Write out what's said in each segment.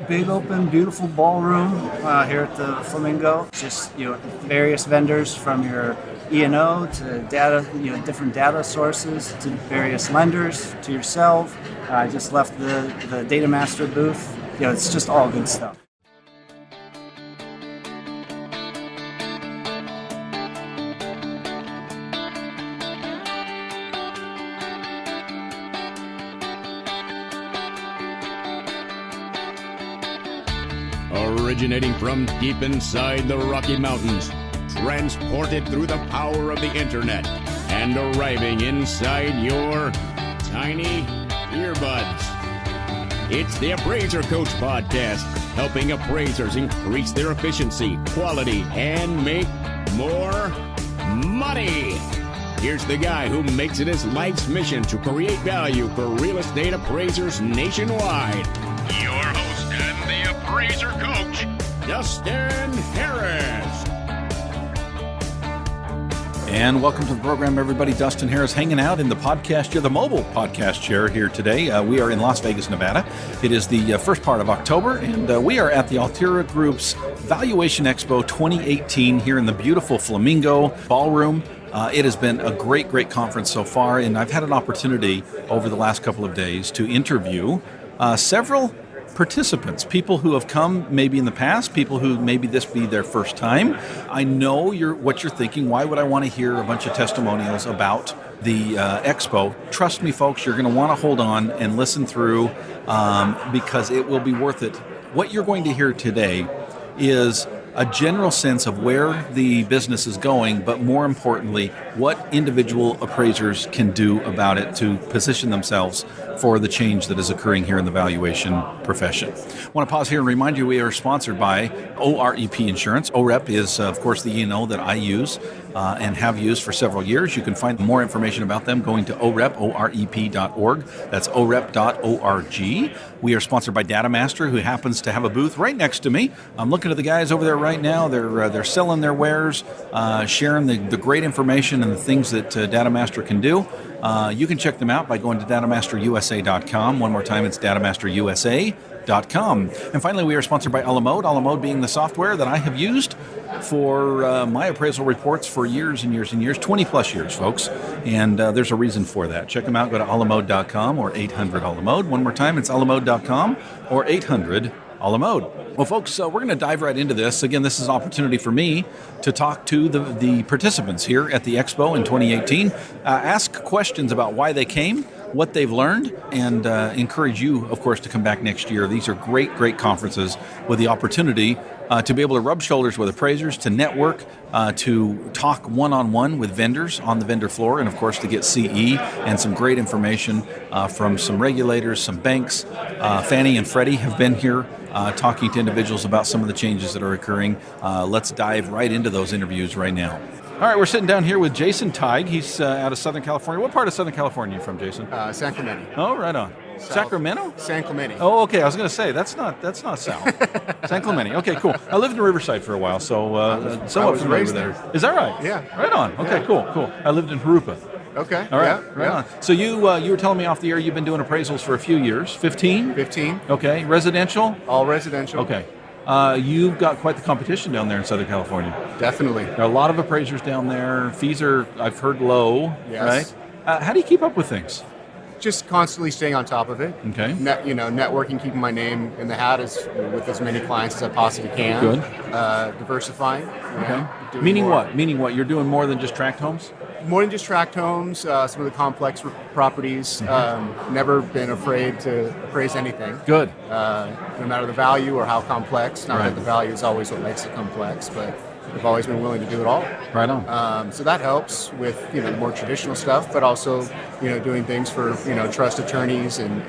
big open, beautiful ballroom here at the Flamingo. Just various vendors from your E&O to data, different data sources to various lenders to yourself. I just left the Data Master booth. It's just all good stuff. Originating from deep inside the Rocky Mountains, transported through the power of the internet, and arriving inside your tiny earbuds. It's the Appraiser Coach Podcast, helping appraisers increase their efficiency, quality, and make more money. Here's the guy who makes it his life's mission to create value for real estate appraisers nationwide. Your host and the Appraiser Coach, Dustin Harris. And welcome to the program, everybody. Dustin Harris hanging out in the podcast chair, the mobile podcast chair here today. We are in Las Vegas, Nevada. It is the first part of October, and we are at the Altera Group's Valuation Expo 2018 here in the beautiful Flamingo Ballroom. It has been a great conference so far, and I've had an opportunity over the last couple of days to interview several participants, people who have come maybe in the past, people who maybe this be their first time. I know what you're thinking. Why would I want to hear a bunch of testimonials about the expo? Trust me, folks, you're going to want to hold on and listen through because it will be worth it. What you're going to hear today is a general sense of where the business is going, but more importantly, what individual appraisers can do about it to position themselves for the change that is occurring here in the valuation profession. I want to pause here and remind you we are sponsored by OREP Insurance. OREP is, of course, the E&O that I use and have used for several years. You can find more information about them going to orep.org. That's orep.org. We are sponsored by Data Master, who happens to have a booth right next to me. I'm looking at the guys over there right now. They're selling their wares, sharing the great information and the things that Data Master can do. You can check them out by going to datamasterusa.com. One more time, it's datamasterusa.com. And finally, we are sponsored by Alamode. Alamode being the software that I have used for my appraisal reports for years and years and years, 20 plus years, folks. And there's a reason for that. Check them out. Go to alamode.com or 800-ALAMODE. One more time, it's alamode.com or 800-ALAMODE. Well, folks, we're going to dive right into this. Again, this is an opportunity for me to talk to the participants here at the Expo in 2018, ask questions about why they came, what they've learned, and encourage you, of course, to come back next year. These are great conferences with the opportunity to be able to rub shoulders with appraisers, to network, to talk one-on-one with vendors on the vendor floor, and of course to get CE and some great information from some regulators, some banks. Fannie and Freddie have been here talking to individuals about some of the changes that are occurring. Let's dive right into those interviews right now. All right, we're sitting down here with Jason Teig. He's out of Southern California. What part of Southern California are you from, Jason? San Clemente. Oh, right on. Sacramento? San Clemente. Oh, okay. I was going to say that's not south. San Clemente. Okay, cool. I lived in Riverside for a while, so somewhat familiar with there. Is that right? Yeah. Right on. Okay, cool. I lived in Jurupa. Okay. All right. Right on. So you were telling me off the air you've been doing appraisals for a few years. 15? 15. Okay. Residential? All residential. Okay. You've got quite the competition down there in Southern California. Definitely. There are a lot of appraisers down there. Fees are, I've heard, low. Yes. Right? How do you keep up with things? Just constantly staying on top of it. Okay. Networking, keeping my name in the hat with as many clients as I possibly can. Good. Diversifying. Okay. Meaning more. What? Meaning what? You're doing more than just tract homes? More than just tract homes, some of the complex properties. Mm-hmm. Never been afraid to appraise anything. Good. No matter the value or how complex. Not that the value is always what makes it complex, but I've always been willing to do it all. Right on. So that helps with the more traditional stuff, but also doing things for trust attorneys and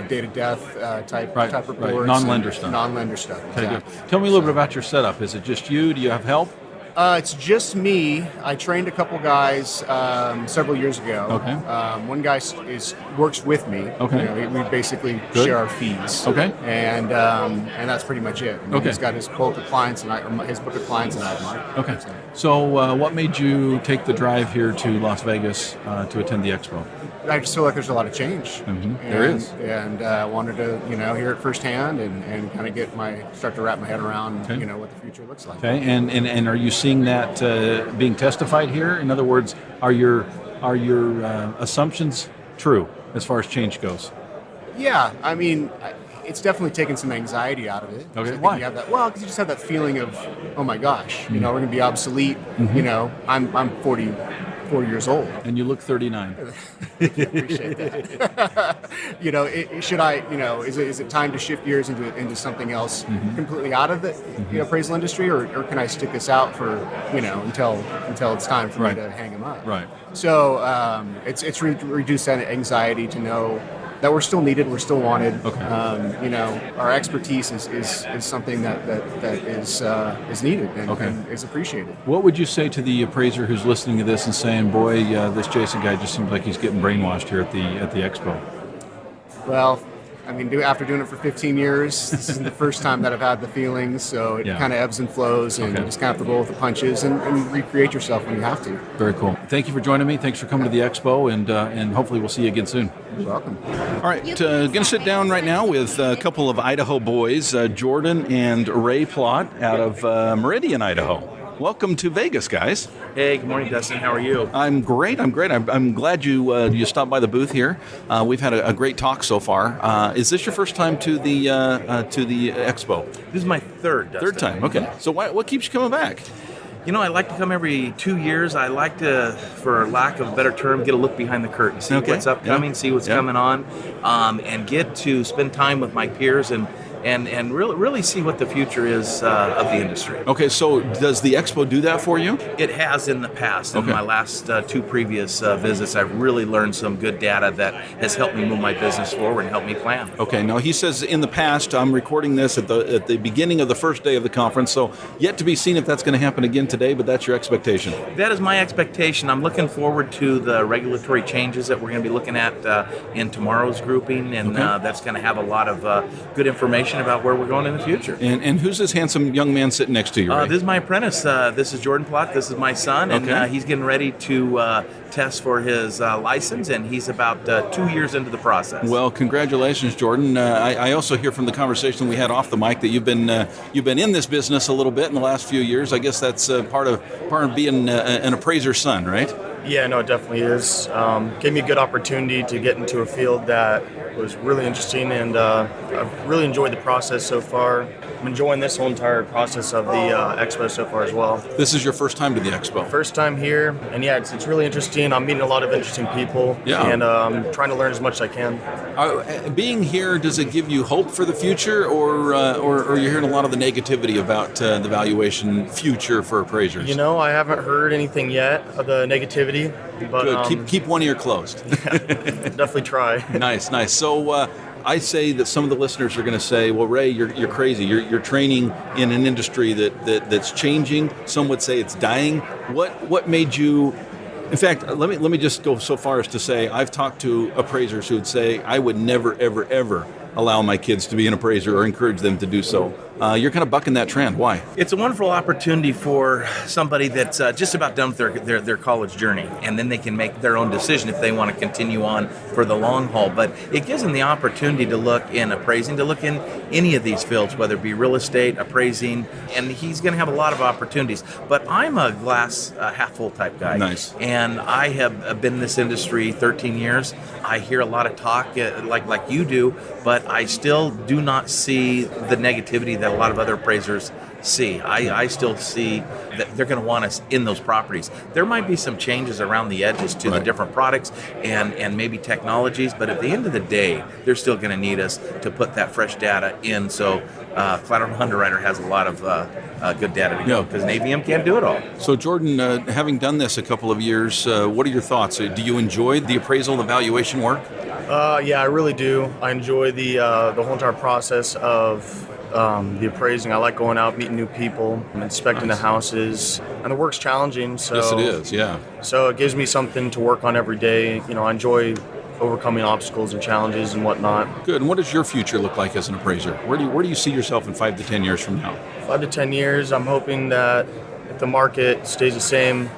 date of death type reports. Right. Non-lender stuff. Non-lender stuff. Okay, exactly. good. Tell me a little bit about your setup. Is it just you? Do you have help? It's just me. I trained a couple guys several years ago. Okay. One guy works with me. Okay. We basically Good. share our fees. Okay. And that's pretty much it. Okay. He's got his book of clients, and I have mine. Okay. So what made you take the drive here to Las Vegas to attend the expo? I just feel like there's a lot of change. Mm-hmm. There is. And I wanted to, hear it firsthand and kind of start to wrap my head around, Okay. what the future looks like. Okay. And are you seeing that being testified here? In other words, are your assumptions true as far as change goes? Yeah, I mean, it's definitely taken some anxiety out of it. Okay, I think why? You have that, because you just have that feeling of, oh my gosh, we're going to be obsolete. Mm-hmm. I'm 44 years old. And you look 39. Appreciate that. Is it time to shift gears into something else completely out of the appraisal industry, or can I stick this out for until it's time for Right. me to hang them up? Right. So it's reduced that anxiety to know that we're still needed, we're still wanted. Okay. Our expertise is something that is needed and, Okay. and is appreciated. What would you say to the appraiser who's listening to this and saying, boy, this Jason guy just seems like he's getting brainwashed here at the expo? Well, I mean, after doing it for 15 years, this isn't the first time that I've had the feelings, so it Yeah. kind of ebbs and flows, and Okay. you just kind of have to roll with the punches and recreate yourself when you have to. Very cool. Thank you for joining me. Thanks for coming to the expo, and hopefully we'll see you again soon. You're welcome. All right, going to sit down right now with a couple of Idaho boys, Jordan and Ray Plott out of Meridian, Idaho. Welcome to Vegas, guys. Hey, good morning, Dustin. How are you? I'm great. I'm glad you stopped by the booth here. We've had a great talk so far. Is this your first time to the expo? This is my third, Dustin. Third time. Okay. So what keeps you coming back? I like to come every 2 years. I like to, for lack of a better term, get a look behind the curtain, see Okay. what's upcoming, Yeah. see what's Yeah. coming on, and get to spend time with my peers and really see what the future is of the industry. Okay. So does the expo do that for you? It has in the past. In Okay. my last two previous visits, I've really learned some good data that has helped me move my business forward and help me plan. Okay. Now he says in the past, I'm recording this at the beginning of the first day of the conference, so yet to be seen if that's going to happen again today. But that's your expectation. That is my expectation. I'm looking forward to the regulatory changes that we're going to be looking at in tomorrow's grouping, and Okay. that's going to have a lot of good information about where we're going in the future. And who's this handsome young man sitting next to you, Ray? This is my apprentice. This is Jordan Plott. This is my son, and Okay. he's getting ready to test for his license, and he's about 2 years into the process. Well, congratulations, Jordan. I also hear from the conversation we had off the mic that you've been in this business a little bit in the last few years. I guess that's part of being an appraiser's son, right? Yeah, no, it definitely is. Gave me a good opportunity to get into a field that was really interesting, and I've really enjoyed the process so far. I'm enjoying this whole entire process of the expo so far as well. This is your first time to the expo. First time here, and yeah, it's really interesting. I'm meeting a lot of interesting people, Yeah. and I'm trying to learn as much as I can. Being here, does it give you hope for the future, or you're hearing a lot of the negativity about the valuation future for appraisers? I haven't heard anything yet of the negativity, but Good. Keep one ear closed. definitely try. Nice. So I say that some of the listeners are going to say, "Well, Ray, you're crazy. You're training in an industry that's changing. Some would say it's dying. What made you?" In fact, let me just go so far as to say I've talked to appraisers who would say I would never, ever, ever allow my kids to be an appraiser or encourage them to do so. You're kind of bucking that trend. Why? It's a wonderful opportunity for somebody that's just about done with their college journey, and then they can make their own decision if they want to continue on for the long haul. But it gives them the opportunity to look in appraising, to look in any of these fields, whether it be real estate, appraising, and he's going to have a lot of opportunities. But I'm a glass half full type guy. Nice. And I have been in this industry 13 years. I hear a lot of talk like you do, but I still do not see the negativity that a lot of other appraisers see. I still see that they're going to want us in those properties. There might be some changes around the edges to the different products and maybe technologies, but at the end of the day, they're still going to need us to put that fresh data in. So Collateral Underwriter has a lot of good data to go because an AVM can't do it all. So Jordan, having done this a couple of years, what are your thoughts? Do you enjoy the appraisal, the valuation work? Yeah, I really do. I enjoy the whole entire process of the appraising. I like going out, meeting new people, inspecting the houses, and the work's challenging. So Yes, it is. Yeah. So it gives me something to work on every day. I enjoy overcoming obstacles and challenges and whatnot. Good. And what does your future look like as an appraiser? Where do you see yourself in 5 to 10 years from now? 5 to 10 years, I'm hoping that if the market stays the same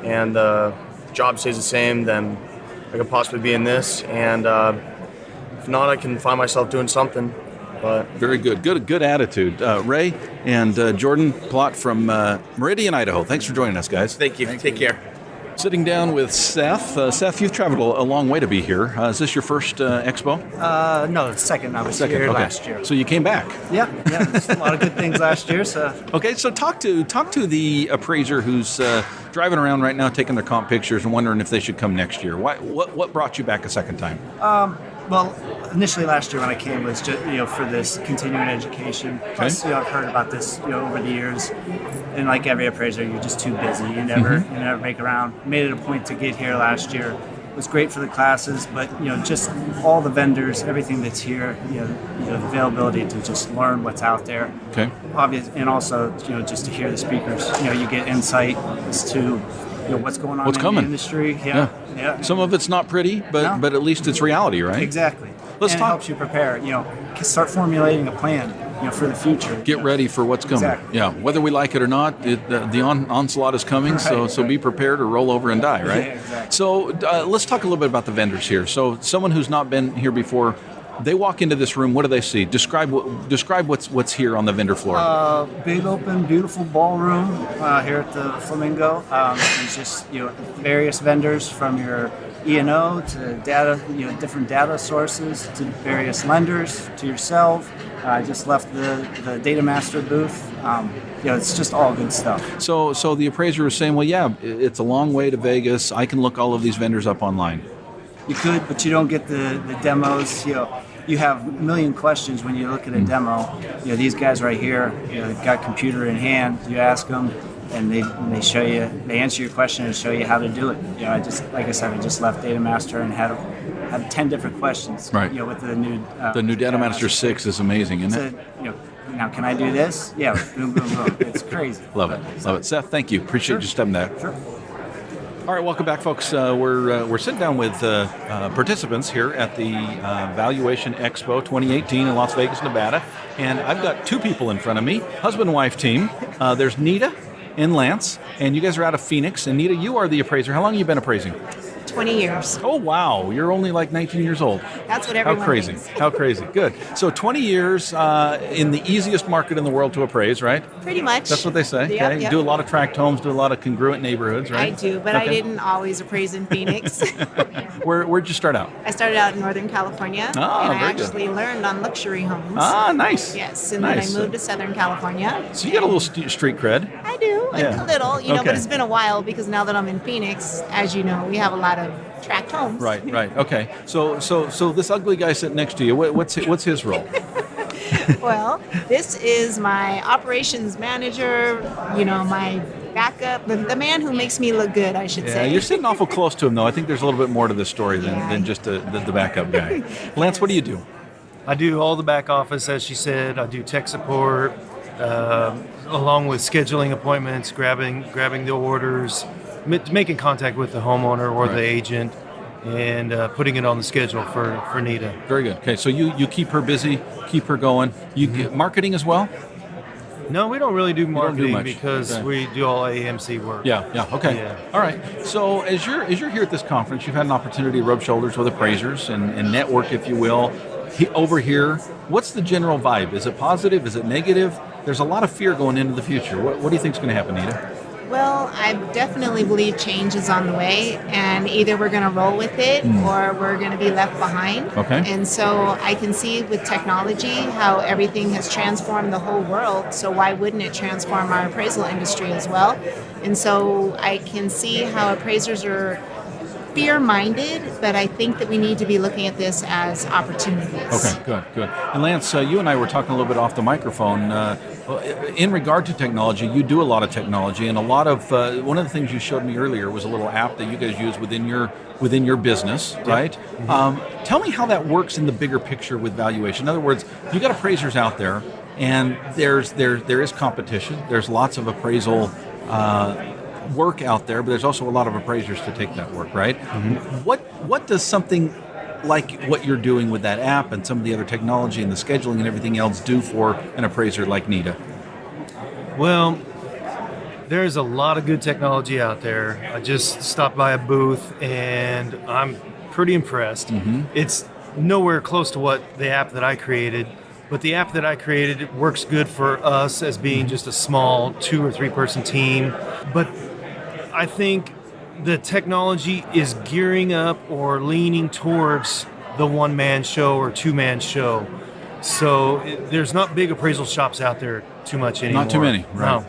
and the job stays the same, then I could possibly be in this. And if not, I can find myself doing something. But Very good. Good attitude. Ray and Jordan Plott from Meridian, Idaho. Thanks for joining us, guys. Thank you. Take care. Sitting down with Seth. Seth, you've traveled a long way to be here. Is this your first expo? No, second. I was Second. here Okay. last year. So you came back. Yeah, there's a lot of good things last year. So Okay, so talk to the appraiser who's driving around right now, taking their comp pictures and wondering if they should come next year. What brought you back a second time? well, initially last year when I came was just for this continuing education. Plus, I've heard about this over the years, and like every appraiser, you're just too busy. You never make around. Made it a point to get here last year. It was great for the classes, but just all the vendors, everything that's here, the availability to just learn what's out there. Okay. Obvious, and also just to hear the speakers. You get insight as to what's going on What's in coming. the industry. Yeah. Some of it's not pretty, but at least it's reality, right? Exactly. Let's and talk- it helps you prepare. Start formulating a plan. For the future. Get ready for what's coming. Exactly. Yeah, whether we like it or not, the onslaught is coming. So be prepared or roll over and die. Right. Yeah, exactly. So let's talk a little bit about the vendors here. So someone who's not been here before, they walk into this room. What do they see? Describe what's here on the vendor floor. Big open, beautiful ballroom here at the Flamingo. There's just various vendors from your E&O to data, different data sources to various lenders to yourself. I just left the Data Master booth. It's just all good stuff. So the appraiser is saying, well, yeah, it's a long way to Vegas. I can look all of these vendors up online. You could, but you don't get the demos. You have a million questions when you look at a demo. These guys right here, got computer in hand. You ask them, and they show you, they answer your question and show you how to do it. I just left Data Master and had 10 different questions. Right. With the new Data Master 6 is amazing, isn't it? Now can I do this? Yeah. Boom, boom, boom. It's crazy. Love it. Seth, thank you. Appreciate you stepping there. Sure. All right, welcome back, folks. We're sitting down with participants here at the Valuation Expo 2018 in Las Vegas, Nevada, and I've got two people in front of me, husband and wife team. There's Nita and Lance, and you guys are out of Phoenix. And Nita, you are the appraiser. How long have you been appraising? 20 years. Oh, wow. You're only like 19 years old. That's what everyone How crazy. thinks. How crazy. Good. So 20 years in the easiest market in the world to appraise, right? Pretty much. That's what they say. Yep, Okay. yep. Do a lot of tract homes, do a lot of congruent neighborhoods, right? I do, but I Okay. didn't always appraise in Phoenix. Where'd you start out? I started out in Northern California, Ah, and I very good. actually learned on luxury homes. Ah, nice. Yes, and Nice. then I moved to Southern California. So you got a little street cred. I do, Yeah. a little, Okay. but it's been a while because now that I'm in Phoenix, as you know, we have a lot of tract homes. Right. Okay. So this ugly guy sitting next to you, what's his role? Well, this is my operations manager, my backup, the man who makes me look good, I should Yeah, say. you're sitting awful close to him, though. I think there's a little bit more to this story than just the backup guy. Lance, what do you do? I do all the back office, as she said. I do tech support, along with scheduling appointments, grabbing the orders, making contact with the homeowner or the agent, and putting it on the schedule for Nita. Very good. Okay, so you keep her busy, keep her going. You get marketing as well? No, we don't really do don't do marketing much. because Okay. we do all AMC work. Yeah. Okay. Yeah. All right. So as you're here at this conference, you've had an opportunity to rub shoulders with appraisers and network, if you will. Over here, what's the general vibe? Is it positive? Is it negative? There's a lot of fear going into the future. What do you think is going to happen, Nita? Well, I definitely believe change is on the way, and either we're going to roll with it or we're going to be left behind. Okay. And so I can see with technology how everything has transformed the whole world, so why wouldn't it transform our appraisal industry as well? And so I can see how appraisers are fear-minded, but I think that we need to be looking at this as opportunities. Okay, good. And Lance, you and I were talking a little bit off the microphone. In regard to technology, you do a lot of technology, and a lot of one of the things you showed me earlier was a little app that you guys use within your business, right? Tell me how that works in the bigger picture with valuation. In other words, you got appraisers out there, and there is competition. There's lots of appraisal work out there, but there's also a lot of appraisers to take that work, right? What does something like what you're doing with that app and some of the other technology and the scheduling and everything else do for an appraiser like Nita? Well, there's a lot of good technology out there. I just stopped by a booth and I'm pretty impressed. It's nowhere close to what the app that I created, but the app that I created, it works good for us as being just a small 2 or 3 person team. But I think the technology is gearing up or leaning towards the one-man show or two-man show. So there's not big appraisal shops out there too much anymore. Not too many, right? No.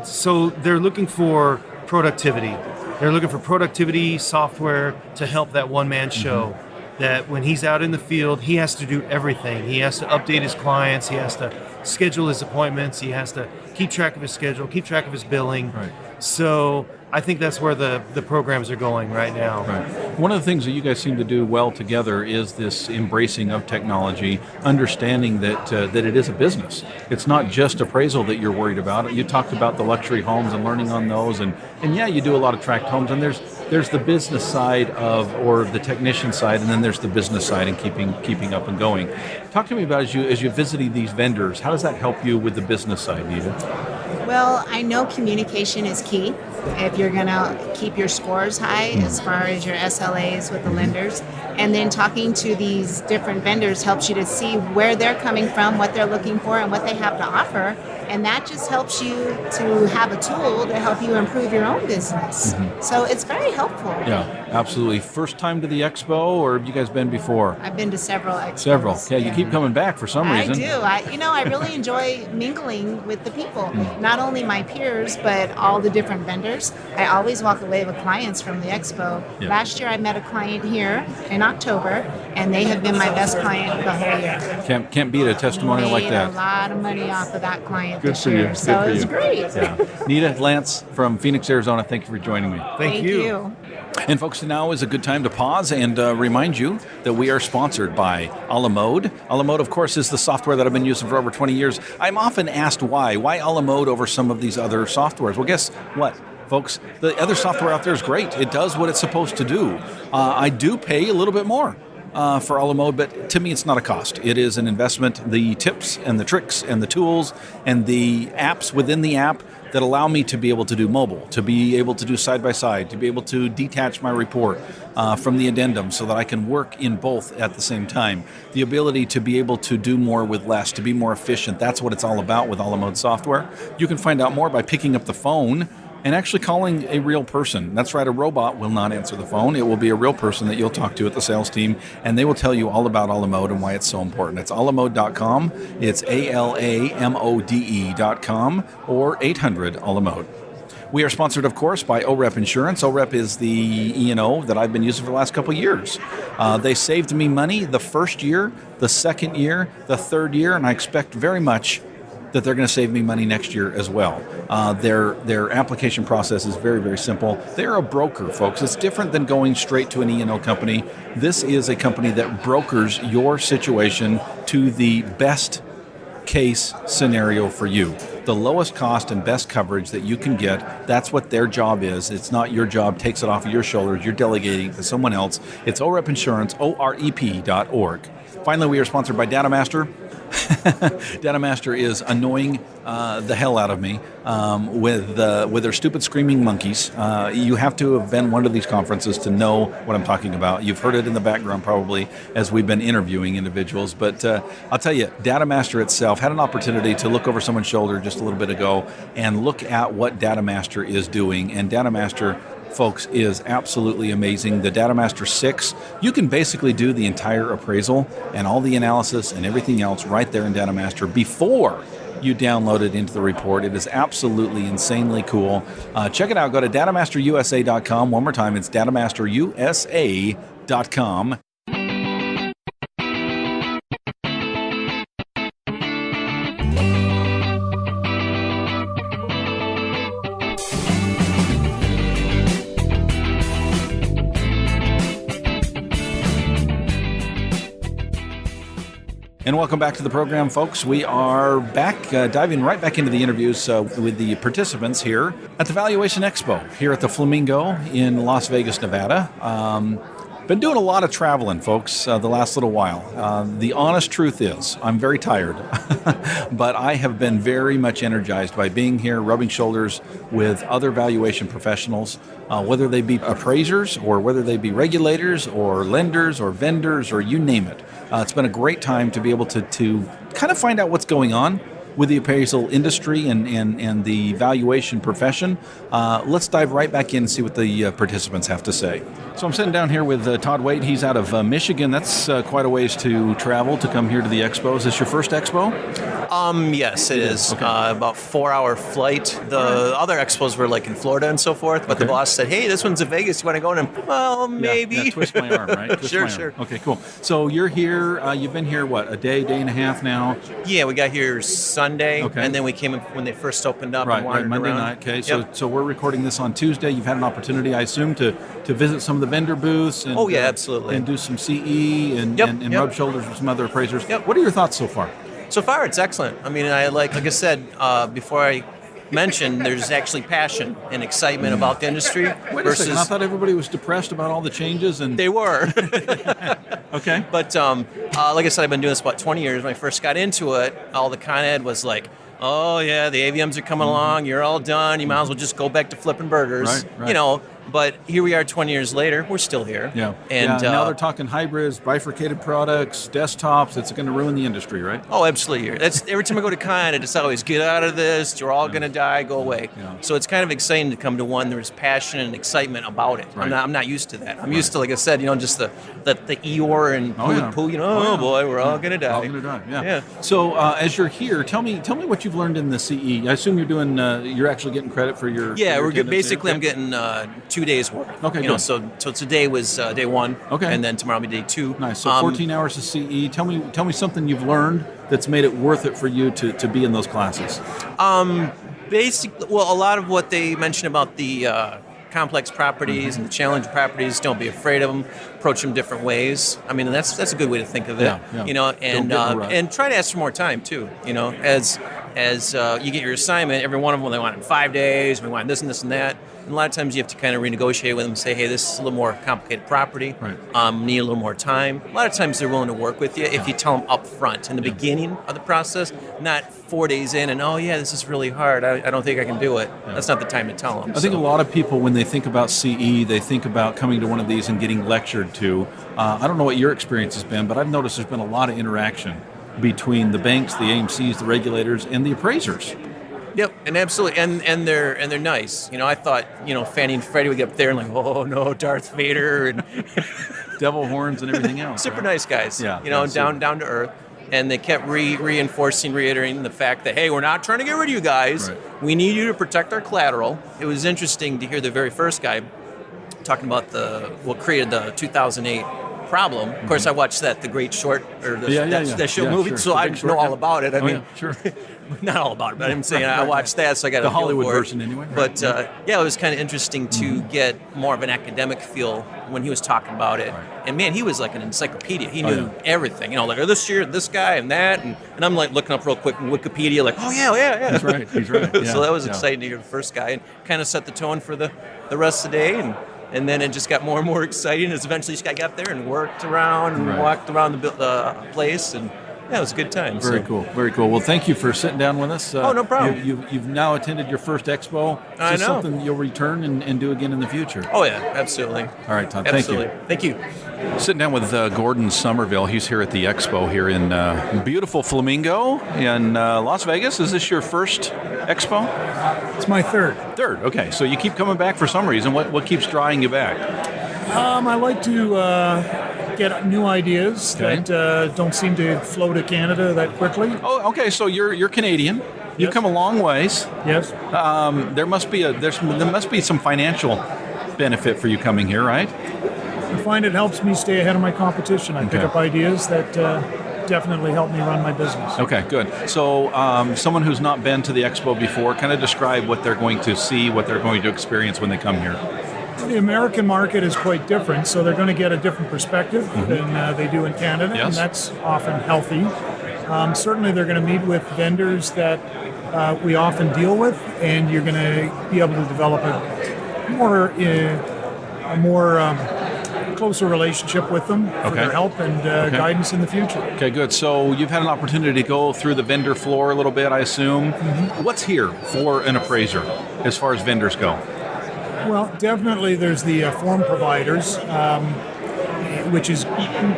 So they're looking for productivity. They're looking for productivity software to help that one-man show. That when he's out in the field, he has to do everything. He has to update his clients. He has to schedule his appointments. He has to keep track of his schedule, keep track of his billing. Right. So I think that's where the programs are going right now. Right. One of the things that you guys seem to do well together is this embracing of technology, understanding that that it is a business. It's not just appraisal that you're worried about. You talked about the luxury homes and learning on those, and yeah, you do a lot of tract homes, and there's the business side or the technician side, and then there's the business side and keeping up and going. Talk to me about as you visiting these vendors, how does that help you with the business side, Nita? Well, I know communication is key if you're going to keep your scores high as far as your SLAs with the lenders. And then talking to these different vendors helps you to see where they're coming from, what they're looking for, and what they have to offer. And that just helps you to have a tool to help you improve your own business. So it's very helpful. Yeah, absolutely. First time to the expo, or have you guys been before? I've been to several expos. Several. Yeah, you keep coming back for some reason. I do. I really enjoy mingling with the people, not only my peers, but all the different vendors. I always walk away with clients from the expo. Yeah. Last year I met a client here in October, and they have been my best client the whole year. Can't beat a testimonial like Made that. a lot of money off of that client Good this for year. you. So Good for it was you. great. Yeah. Nita, Lance from Phoenix, Arizona, thank you for joining me. Thank you. And folks, now is a good time to pause and remind you that we are sponsored by a la mode. A la mode, of course, is the software that I've been using for over 20 years. I'm often asked why. Why a la mode over some of these other softwares? Well, guess what, folks? The other software out there is great. It does what it's supposed to do. I do pay a little bit more for a la mode, but to me, it's not a cost. It is an investment. The tips and the tricks and the tools and the apps within the app that allow me to be able to do mobile, to be able to do side-by-side, to be able to detach my report from the addendum so that I can work in both at the same time. The ability to be able to do more with less, to be more efficient, that's what it's all about with a la mode software. You can find out more by picking up the phone and actually calling a real person. That's right, a robot will not answer the phone. It will be a real person that you'll talk to at the sales team, and they will tell you all about a la mode and why it's so important. It's alamode.com. It's ALAMODE.com or 800 a la mode. We are sponsored, of course, by OREP Insurance. OREP is the E&O that I've been using for the last couple of years. They saved me money the first year, the second year, the third year, and I expect very much that they're going to save me money next year as well. Their application process is very, very simple. They're a broker, folks. It's different than going straight to an E&O company. This is a company that brokers your situation to the best case scenario for you. The lowest cost and best coverage that you can get, that's what their job is. It's not your job, takes it off of your shoulders. You're delegating to someone else. It's OREP Insurance, OREP.org. Finally, we are sponsored by DataMaster. DataMaster is annoying the hell out of me with their stupid screaming monkeys. You have to have been one of these conferences to know what I'm talking about. You've heard it in the background probably as we've been interviewing individuals. But I'll tell you, DataMaster itself had an opportunity to look over someone's shoulder just a little bit ago and look at what DataMaster is doing. And DataMaster, folks, is absolutely amazing. The DataMaster 6, you can basically do the entire appraisal and all the analysis and everything else right there in DataMaster before you download it into the report. It is absolutely insanely cool. Check it out. Go to datamasterusa.com. One more time, it's datamasterusa.com. And welcome back to the program, folks. We are back, diving right back into the interviews with the participants here at the Valuation Expo here at the Flamingo in Las Vegas, Nevada. Been doing a lot of traveling, folks, the last little while. The honest truth is, I'm very tired, but I have been very much energized by being here, rubbing shoulders with other valuation professionals, whether they be appraisers or whether they be regulators or lenders or vendors or you name it. It's been a great time to be able to kind of find out what's going on with the appraisal industry and the valuation profession. Let's dive right back in and see what the participants have to say. So I'm sitting down here with Todd Waite. He's out of Michigan. That's quite a ways to travel to come here to the expo. Is this your first expo? Yes, it is. Okay. About 4-hour flight. The other expos were like in Florida and so forth, but the boss said, hey, this one's in Vegas. You want to go? And I'm, well, maybe. Yeah, twist my arm, right? Twist Sure, my arm. sure. Okay, cool. So you're here, you've been here, what, a day and a half now? Yeah, we got here Sunday, Okay. and then we came in when they first opened up Right, and wandered Monday around. night. Okay, Yep. so we're recording this on Tuesday. You've had an opportunity, I assume, to visit some of the vendor booths. And, Oh, yeah, absolutely. And do some CE and Yep, and yep. rub shoulders with some other appraisers. Yep. What are your thoughts so far? So far, it's excellent. I mean, I like I said before I mentioned, there's actually passion and excitement about the industry. Wait a second. I thought everybody was depressed about all the changes. And They were. okay. But like I said, I've been doing this about 20 years. When I first got into it, all the Con Ed was like, oh, yeah, the AVMs are coming along. You're all done. You might as well just go back to flipping burgers. Right. You know, but here we are 20 years later. We're still here. Yeah. And now they're talking hybrids, bifurcated products, desktops. It's going to ruin the industry, right? Oh, absolutely. That's every time I go to Con Ed, it's always get out of this. You're all going to die. Go away. Yeah. So it's kind of exciting to come to one. There's passion and excitement about it. Right. I'm not used to that. I'm used to, like I said, just the Eeyore and Oh, yeah. poo. Oh, yeah. Boy, we're all going to die. All going to die. Yeah. Yeah. So as you're here, tell me what you've learned in the CE. I assume you're doing. You're actually getting credit for your. Yeah, for your we're good. attendance Basically, here? I'm getting 2 days worth. Okay, You know, good. so today was day one. Okay. And then tomorrow will be day two. Nice. So 14 hours of CE. Tell me something you've learned that's made it worth it for you to be in those classes. Basically, well, a lot of what they mentioned about the complex properties and the challenge properties, don't be afraid of them. Approach them different ways. I mean, that's a good way to think of it. Yeah. You know, Don't get in a rut. and try to ask for more time too. You know, as you get your assignment, every one of them they want it in 5 days. We want this and this and that. And a lot of times you have to kind of renegotiate with them and say, hey, this is a little more complicated property. Right. Need a little more time. A lot of times they're willing to work with you if you tell them up front in the beginning of the process, not 4 days in and, oh, yeah, this is really hard. I don't think I can do it. That's not the time to tell them. I think a lot of people, when they think about CE, they think about coming to one of these and getting lectured to. I don't know what your experience has been, but I've noticed there's been a lot of interaction between the banks, the AMCs, the regulators, and the appraisers. Yep, and absolutely, and they're nice. You know, I thought, Fannie and Freddie would get up there and like, oh no, Darth Vader and Devil horns and everything else. super right? nice guys. Yeah, down to earth. And they kept reiterating the fact that, hey, we're not trying to get rid of you guys. Right. We need you to protect our collateral. It was interesting to hear the very first guy talking about what created the 2008 problem. Of course, I watched The Great Short, or that show movie, sure. so The I Big Short, know all about it. I mean, sure. not all about it, but I'm saying I watched that, so I got The a feel Hollywood for it. version anyway, right? But it was kind of interesting to get more of an academic feel when he was talking about it. Right. And man, he was like an encyclopedia. He knew yeah. everything. Like this year, this guy and that, and I'm like looking up real quick in Wikipedia, like, oh yeah. He's right. He's right. Yeah, So that was yeah. exciting to hear the first guy, and kind of set the tone for the rest of the day, and then it just got more and more exciting as eventually this guy got there and worked around and Right. walked around the place, and yeah, it was a good time. Very So. cool. Very cool. Well, thank you for sitting down with us. Oh, no problem. You've now attended your first expo. Is I this know. something you'll return and do again in the future? Oh yeah, absolutely. All right, Todd. Absolutely. Thank you. Thank you. Sitting down with Gordon Somerville. He's here at the expo here in beautiful Flamingo in Las Vegas. Is this your first expo? It's my third. Third. Okay. So you keep coming back for some reason. What keeps drawing you back? I like to get new ideas Okay. that don't seem to flow to Canada that quickly. Oh, okay. So you're Canadian. You've Yes. come a long ways. Yes. There must be some financial benefit for you coming here, right? I find it helps me stay ahead of my competition. I pick Okay. up ideas that definitely help me run my business. Okay, good. So someone who's not been to the expo before, kind of describe what they're going to see, what they're going to experience when they come here. The American market is quite different, so they're going to get a different perspective than they do in Canada, Yes. and that's often healthy. Certainly they're going to meet with vendors that we often deal with, and you're going to be able to develop a more closer relationship with them for their help and guidance in the future. Okay, good. So you've had an opportunity to go through the vendor floor a little bit, I assume. What's here for an appraiser as far as vendors go? Well, definitely there's the form providers, which is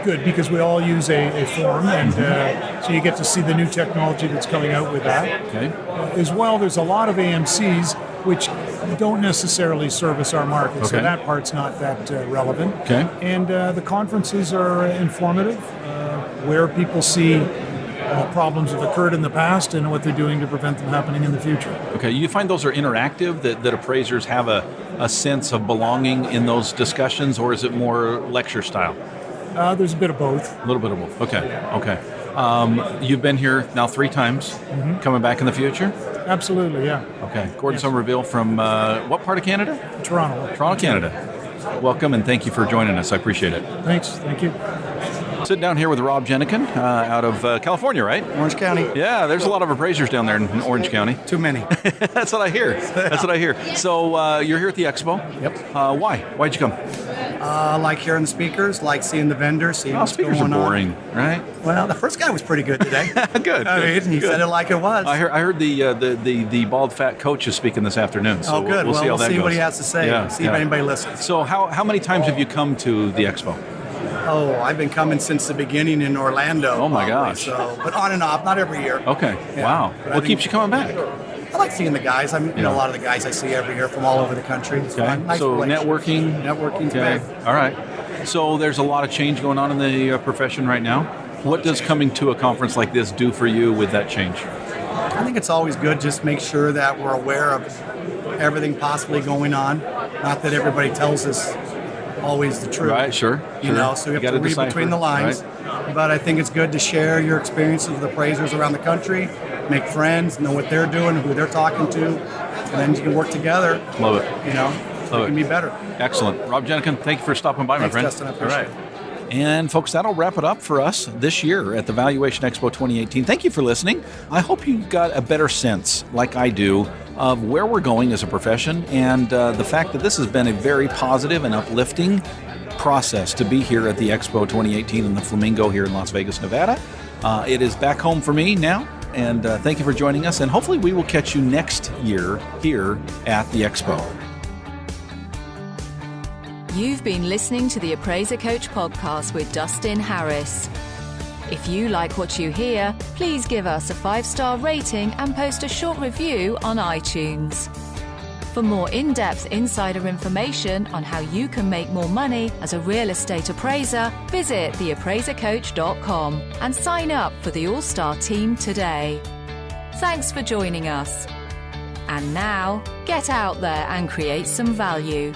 good because we all use a form, and so you get to see the new technology that's coming out with that. Okay. As well, there's a lot of AMCs which don't necessarily service our market, so that part's not that relevant. Okay. And the conferences are informative, where people see problems have occurred in the past and what they're doing to prevent them happening in the future. Okay, you find those are interactive, that appraisers have a sense of belonging in those discussions, or is it more lecture style? There's a bit of both. A little bit of both. Okay. You've been here now 3 times. Coming back in the future? Absolutely, yeah. Okay. Gordon Somerville from what part of Canada? Toronto, Canada. Welcome, and thank you for joining us. I appreciate it. Thanks. Thank you. Sitting down here with Rob Jenikin out of California, right? Orange County. Yeah, there's a lot of appraisers down there in Orange County. Too many. That's what I hear. So you're here at the expo. Yep. Why? Why'd you come? Like hearing the speakers, like seeing the vendors, seeing what's speakers going are boring, on. right? Well, the first guy was pretty good today. Good. I mean, he said it like it was. I heard the bald fat coach is speaking this afternoon. So good. We'll see how that goes. What he has to say. See if anybody listens. So how many times have you come to the expo? Oh, I've been coming since the beginning in Orlando. Oh my probably, gosh. So, but on and off, not every year. Okay. Yeah. Wow. But What keeps you coming back? I like seeing the guys. A lot of the guys I see every year from all over the country. It's fun. Nice So relationship. Networking's Networking's big. All right. So there's a lot of change going on in the profession right now. What does coming to a conference like this do for you with that change? I think it's always good just make sure that we're aware of everything possibly going on. Not that everybody tells us always the truth. Right, sure. So you have to read decipher, between the lines. right? But I think it's good to share your experiences with appraisers around the country, make friends, know what they're doing, who they're talking to, and then you can work together. Love it. So it can be better. Excellent. Rob Jenikin, thank you for stopping by, Thanks, my friend. Justin. I appreciate it. And folks, that'll wrap it up for us this year at the Valuation Expo 2018. Thank you for listening. I hope you got a better sense, like I do, of where we're going as a profession, and the fact that this has been a very positive and uplifting process to be here at the Expo 2018 in the Flamingo here in Las Vegas, Nevada. It is back home for me now, and thank you for joining us, and hopefully we will catch you next year here at the Expo. You've been listening to the Appraiser Coach podcast with Dustin Harris. If you like what you hear, please give us a 5-star rating and post a short review on iTunes. For more in-depth insider information on how you can make more money as a real estate appraiser, visit theappraisercoach.com and sign up for the All-Star team today. Thanks for joining us. And now, get out there and create some value.